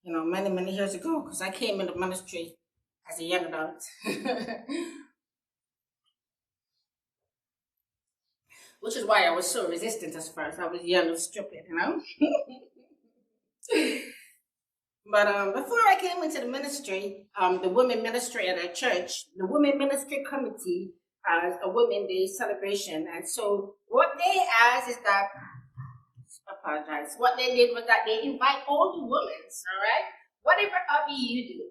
many, many years ago, because I came into ministry as a young adult. Which is why I was so resistant at first. I was young and stupid. But before I came into the ministry, the women ministry at our church, the women ministry committee has a Women Day celebration. And so what they asked is that, apologize, what they did was that they invite all the women, all right? Whatever hobby you do,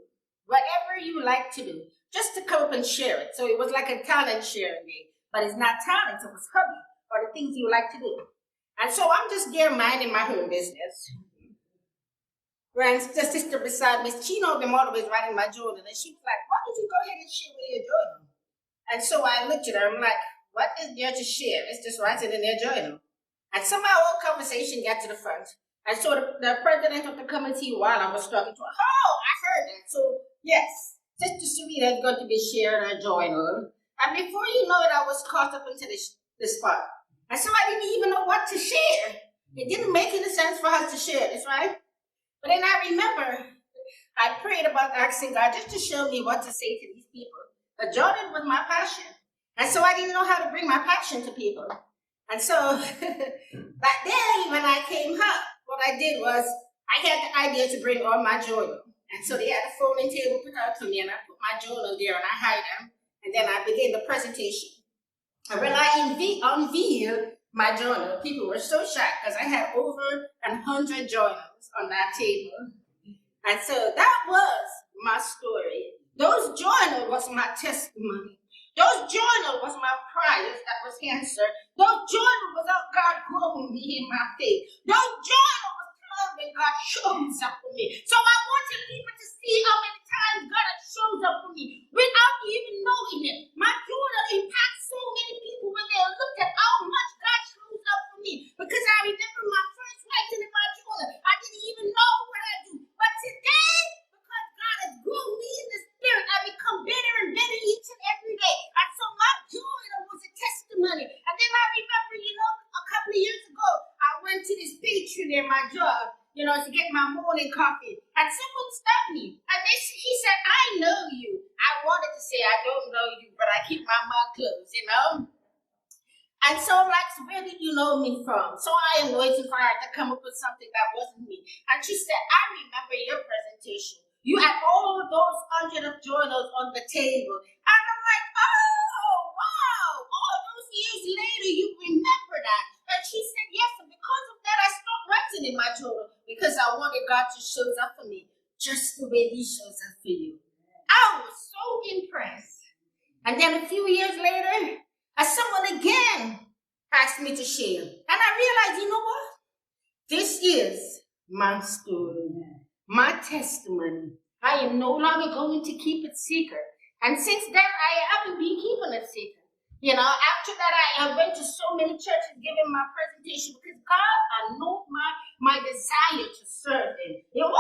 whatever you like to do, just to come up and share it. So it was like a talent sharing day, but it's not talent, it was hobby or the things you like to do. And so I'm just there minding my own business. When the sister beside me, she knows I'm always writing my journal, and she was like, "Why don't you go ahead and share with your journal?" And so I looked at her, I'm like, "What is there to share? It's just writing in their journal." And somehow our conversation got to the front. And so the president of the committee, while I was talking to her, "Oh, I heard that. So yes, Sister Sarita is going to be sharing her journal." And before you know it, I was caught up into the spot. And so I didn't even know what to share. It didn't make any sense for her to share this, right? But then I remember I prayed about asking God just to show me what to say to these people. But Jordan was my passion. And so I didn't know how to bring my passion to people. And so back then, when I came up, what I did was I had the idea to bring all my journal. And so they had a folding table put out for me, and I put my journal there and I hide them. And then I began the presentation. And when I unveiled my journal, people were so shocked because I had over 100 journals on that table. And so that was my story. Those journals was my testimony. Those journals was my prayers that was answered. Those journals was how God growing me in my faith. Those journals was time when God shows up for me. So I wanted people to see how many times God has shows up for me without even knowing it. My journal impacts so many people when they look at how much God shows up for me. Because I remember my first writing in my journal, I didn't even know what I do. But today, because God has grown me in the spirit, I become better and better each and every day. And so my journal was a testimony. And then I remember, a couple of years ago, I went to this pastry in my job, to get my morning coffee. And someone stopped me. And he said, "I know you." I wanted to say, "I don't know you," but I keep my mouth closed. And so I'm like, "Where did you know me from?" So I am waiting for her to come up with something that wasn't me. And she said, "I remember your presentation. You had all of those 100 of journals on the table." And I'm like, "Oh, wow. All those years later, you remember that." And she said, "Yes, and because of that, I stopped writing in my journal because I wanted God to show up for me just the way he shows up for you." I was so impressed. And then a few years later, someone again asked me to share. And I realized, you know what? This is my story, my testimony. I am no longer going to keep it secret. And since then, I haven't been keeping it secret. After that, I went to so many churches giving my presentation because God, I know my desire to serve him. Let me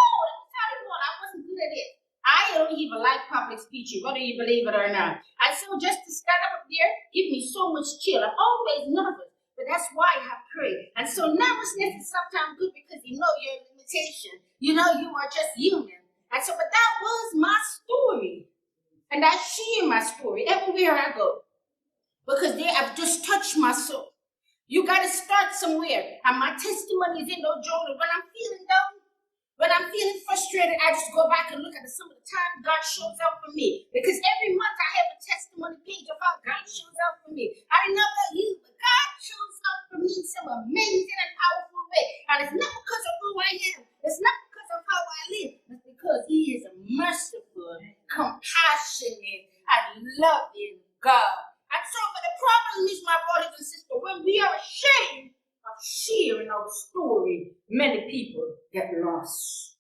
tell you what, I wasn't good at it. I don't even like public speaking, whether you believe it or not. And so just to stand up there, give me so much chill. I'm always nervous, but that's why I pray. And so nervousness is sometimes good because you know your limitation. You are just human. And so, but that was my story. And I share my story everywhere I go because they have just touched my soul. You got to start somewhere. And my testimony is in those journals. When I'm feeling down, when I'm feeling frustrated, I just go back and look at some of the time God shows up for me. Because every month I have a testimony page of how God shows up for me. I don't know about you, but God shows up for me in some amazing and powerful way. And it's not because of who I am. It's not because of how I live. It's because he is a merciful, compassionate, and loving God. And so, but the problem is, my brothers and sisters, when we are ashamed of sharing our story, many people get lost.